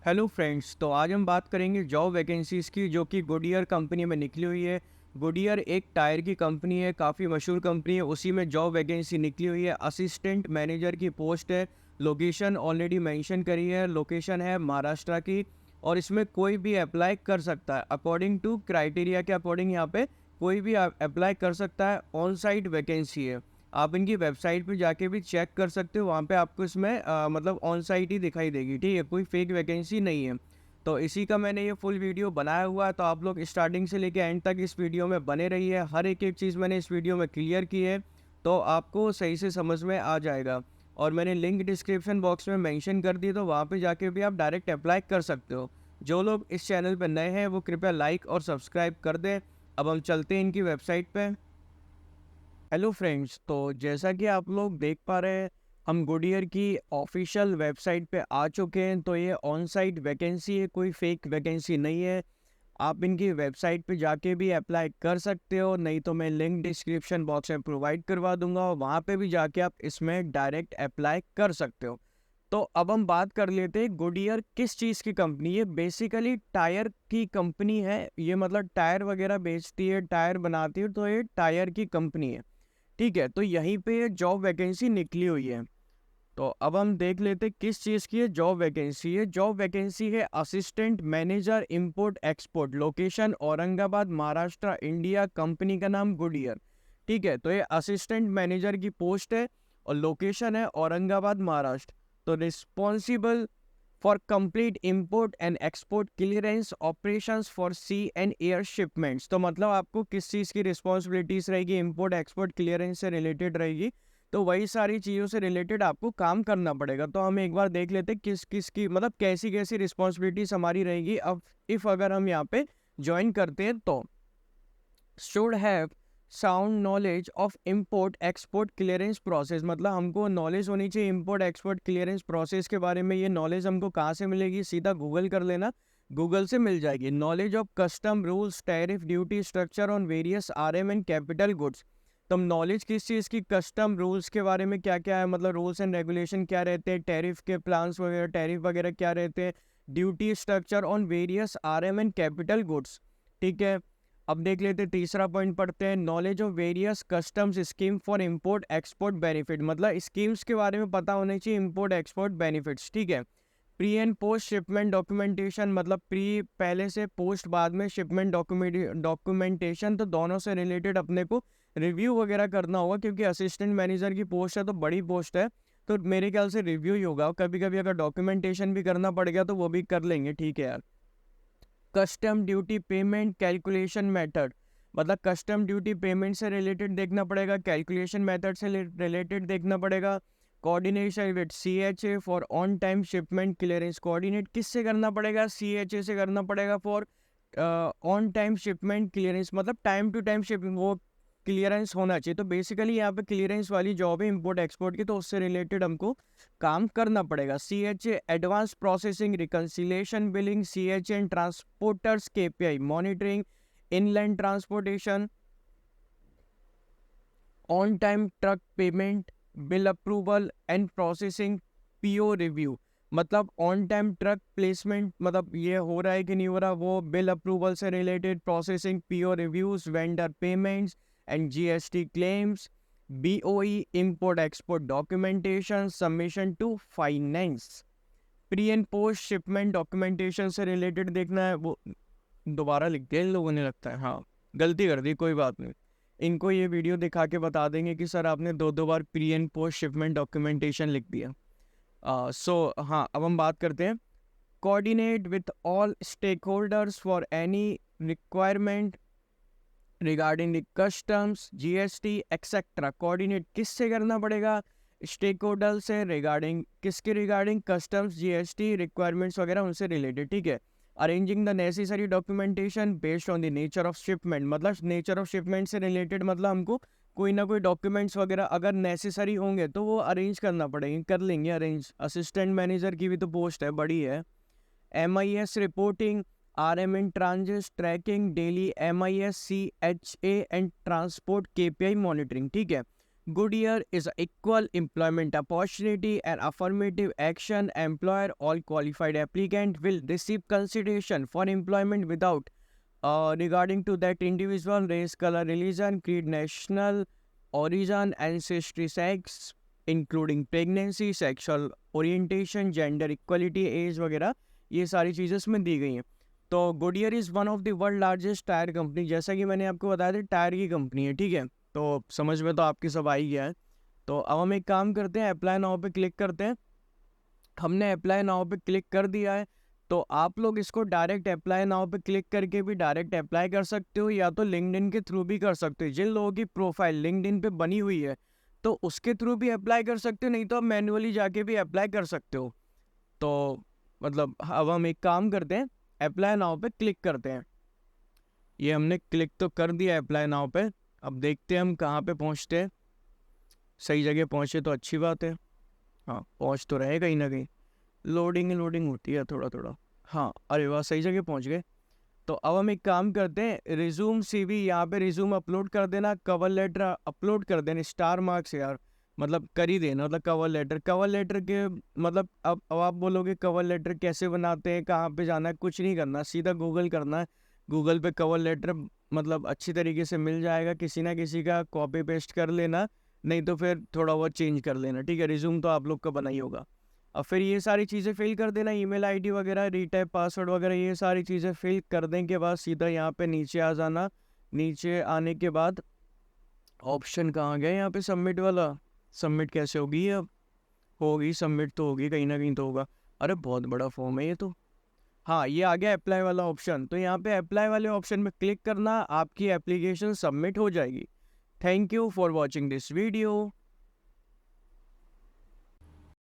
Hello friends, तो आज हम बात करेंगे जॉब वैकेंसीज़ की जो कि गुडियर कंपनी में निकली हुई है। गुडियर एक टायर की कंपनी है, काफ़ी मशहूर कंपनी है। उसी में जॉब वैकेंसी निकली हुई है, असिस्टेंट मैनेजर की पोस्ट है। लोकेशन ऑलरेडी मेंशन करी है, लोकेशन है महाराष्ट्र की। और इसमें कोई भी अप्लाई कर सकता है अकॉर्डिंग टू क्राइटेरिया के अकॉर्डिंग। यहाँ पे कोई भी अप्लाई कर सकता है। ऑन साइट वैकेंसी है, आप इनकी वेबसाइट पे जाके भी चेक कर सकते हो। वहाँ पे आपको इसमें मतलब ऑन साइट ही दिखाई देगी, ठीक है, कोई फेक वैकेंसी नहीं है। तो इसी का मैंने ये फुल वीडियो बनाया हुआ है, तो आप लोग स्टार्टिंग से लेके एंड तक इस वीडियो में बने रहिए। हर एक एक चीज़ मैंने इस वीडियो में क्लियर की है, तो आपको सही से समझ में आ जाएगा। और मैंने लिंक डिस्क्रिप्शन बॉक्स में मेंशन कर दी, तो वहाँ पे जाके भी आप डायरेक्ट अप्लाई कर सकते हो। जो लोग इस चैनल पर नए हैं वो कृपया लाइक और सब्सक्राइब कर दें। अब हम चलते हैं इनकी वेबसाइट पर। हेलो फ्रेंड्स, तो जैसा कि आप लोग देख पा रहे हैं, हम गुडियर की ऑफिशियल वेबसाइट पे आ चुके हैं। तो ये ऑन साइट वैकेंसी है, कोई फेक वैकेंसी नहीं है। आप इनकी वेबसाइट पे जाके भी अप्लाई कर सकते हो, नहीं तो मैं लिंक डिस्क्रिप्शन बॉक्स में प्रोवाइड करवा दूंगा और वहाँ पे भी जाके आप इसमें डायरेक्ट अप्लाई कर सकते हो। तो अब हम बात कर लेते हैं गुडियर किस चीज़ की कंपनी है। बेसिकली टायर की कंपनी है ये, मतलब टायर वगैरह बेचती है, टायर बनाती है, तो ये टायर की कंपनी है, ठीक है। तो यहीं पे जॉब वैकेंसी निकली हुई है। तो अब हम देख लेते हैं किस चीज़ की है जॉब वैकेंसी है। जॉब वैकेंसी है assistant manager import export, location Aurangabad Maharashtra India, company का नाम गुडियर, ठीक है। तो ये असिस्टेंट मैनेजर की पोस्ट है और लोकेशन है औरंगाबाद महाराष्ट्र। तो responsible for complete import and export clearance operations for sea and air shipments. तो मतलब आपको किस चीज़ की रिस्पॉन्सिबिलिटीज रहेगी, इंपोर्ट एक्सपोर्ट क्लियरेंस से रिलेटेड रहेगी। तो वही सारी चीज़ों से रिलेटेड आपको काम करना पड़ेगा। तो हम एक बार देख लेते हैं किस किस की मतलब कैसी कैसी रिस्पॉन्सिबिलिटीज हमारी रहेगी। अब इफ़ अगर हम यहाँ पे ज्वाइन करते हैं तो should have sound knowledge of import export clearance process, मतलब हमको नॉलेज होनी चाहिए इंपोर्ट एक्सपोर्ट क्लियरेंस प्रोसेस के बारे में। ये नॉलेज हमको कहाँ से मिलेगी, सीधा गूगल कर लेना, गूगल से मिल जाएगी। Knowledge of custom rules tariff duty structure on various RM and capital goods. तो नॉलेज किस चीज़ की, कस्टम रूल्स के बारे में क्या क्या है, मतलब रूल्स एंड रेगुलेशन क्या रहते हैं, टैरिफ के प्लान्स वगैरह टैरिफ वगैरह क्या रहते हैं, duty structure on various RM and capital goods, ठीक है। अब देख लेते तीसरा पॉइंट पढ़ते हैं, knowledge of various customs scheme for import export benefit, मतलब स्कीम्स के बारे में पता होने चाहिए, इंपोर्ट एक्सपोर्ट बेनिफिट्स, ठीक है। Pre and post shipment documentation, मतलब प्री पहले से, पोस्ट बाद में, शिपमेंट डॉक्यूमेंटेशन, तो दोनों से रिलेटेड अपने को रिव्यू वगैरह करना होगा, क्योंकि असिस्टेंट मैनेजर की पोस्ट है तो बड़ी पोस्ट है, तो मेरे ख्याल से रिव्यू ही होगा। कभी कभी अगर डॉक्यूमेंटेशन भी करना पड़ेगा तो वो भी कर लेंगे, ठीक है यार। Custom duty payment calculation method, मतलब कस्टम ड्यूटी पेमेंट से रिलेटेड देखना पड़ेगा, कैलकुलेशन मेथड से रिलेटेड देखना पड़ेगा। Coordination with CHA for on time shipment clearance, coordinate किससे करना पड़ेगा, सीएचए से करना पड़ेगा for on time shipment clearance, मतलब टाइम टू टाइम शिप वो क्लियरेंस होना चाहिए। तो बेसिकली यहाँ पे क्लियरेंस वाली जॉब है इंपोर्ट एक्सपोर्ट की, तो उससे रिलेटेड हमको काम करना पड़ेगा। CHA advance processing reconciliation billing, CHA and transporters KPI monitoring, inland transportation, on time truck payment, bill approval and processing, PO review, मतलब ऑन टाइम ट्रक प्लेसमेंट, मतलब ये हो रहा है कि नहीं हो रहा, वो बिल अप्रूवल से related, processing, PO reviews, vendor payments and GST claims, BOE import export documentation, submission to finance. Pre and post shipment documentation से रिलेटेड देखना है, वो दोबारा लिख दिया इन लोगों ने, लगता है, हाँ गलती कर दी, कोई बात नहीं। इनको ये वीडियो दिखा के बता देंगे कि सर आपने दो दो बार pre and post shipment documentation लिख दिया। सो हाँ, अब हम बात करते हैं, coordinate with all stakeholders for any requirement regarding the customs GST etcetera. Coordinate किससे करना पड़ेगा, स्टेक होल्डर से, रिगार्डिंग किसके, रिगार्डिंग कस्टम्स जीएसटी रिक्वायरमेंट्स वगैरह उनसे रिलेटेड, ठीक है। Arranging the necessary documentation based on the nature of shipment, मतलब नेचर ऑफ शिपमेंट से रिलेटेड, मतलब हमको कोई ना कोई डॉक्यूमेंट्स वगैरह अगर नेसेसरी होंगे तो वो अरेंज करना पड़ेंगे, कर लेंगे अरेंज। असिस्टेंट मैनेजर की भी तो पोस्ट है, बड़ी है। MIS reporting, RM in transit tracking, daily MIS CHA and transport KPI monitoring, ठीक है। Goodyear is an equal employment opportunity and affirmative action. Employer all qualified applicant will receive consideration for employment without regarding to that individual race, color, religion, creed, national origin, ancestry, sex, including pregnancy, sexual orientation, gender equality, age वगैरह ये सारी चीज़ें इसमें दी गई हैं। तो Goodyear is one of the world largest tyre company, जैसा कि मैंने आपको बताया था टायर की कंपनी है, ठीक है। तो समझ में तो आपकी सब आ ही गया है। तो अब हम एक काम करते हैं, अप्लाई नाउ पे क्लिक करते हैं। हमने अप्लाई नाउ पे क्लिक कर दिया है। तो आप लोग इसको डायरेक्ट अप्लाई नाउ पे क्लिक करके भी डायरेक्ट अप्लाई कर सकते हो, या तो लिंक्डइन के थ्रू भी कर सकते हो। जिन लोगों की प्रोफाइल लिंक्डइन पे बनी हुई है तो उसके थ्रू भी अप्लाई कर सकते हो, नहीं तो आप मैन्युअली जाके भी अप्लाई कर सकते हो। तो मतलब अब हम एक काम करते हैं, अप्लाई नाउ पे क्लिक करते हैं। ये हमने क्लिक तो कर दिया अप्लाई नाउ पे। अब देखते हैं हम कहाँ पे पहुँचते हैं। सही जगह पहुँचे तो अच्छी बात है। हाँ, पहुँच तो रहे कहीं ना कहीं। लोडिंग होती है थोड़ा थोड़ा। हाँ, अरे वाह, सही जगह पहुँच गए। तो अब हम एक काम करते हैं, रिज्यूम CV, यहाँ पे रिज्यूम अपलोड कर देना, कवर लेटर अपलोड कर देना, स्टार मार्क्स यार मतलब कर ही देना। मतलब कवर लेटर के मतलब अब आप बोलोगे कवर लेटर कैसे बनाते हैं, कहाँ पे जाना है, कुछ नहीं करना, सीधा गूगल करना है। गूगल पे कवर लेटर मतलब अच्छी तरीके से मिल जाएगा, किसी ना किसी का कॉपी पेस्ट कर लेना, नहीं तो फिर थोड़ा बहुत चेंज कर लेना, ठीक है। रिज्यूम तो आप लोग का बना ही होगा। अब फिर ये सारी चीज़ें फिल कर देना, ईमेल आईडी वगैरह, रीटाइप पासवर्ड वगैरह, ये सारी चीज़ें फिल कर देने के बाद सीधा यहाँ पे नीचे आ जाना। नीचे आने के बाद ऑप्शन कहाँ गया, यहाँ पे सबमिट वाला। सबमिट कैसे होगी अब? होगी सबमिट तो होगी, कहीं ना कहीं तो होगा। अरे बहुत बड़ा फॉर्म है ये तो। हाँ, ये आ गया अप्लाई वाला ऑप्शन। तो यहाँ पे अप्लाई वाले ऑप्शन में क्लिक करना, आपकी एप्लीकेशन सबमिट हो जाएगी। Thank you for watching this video.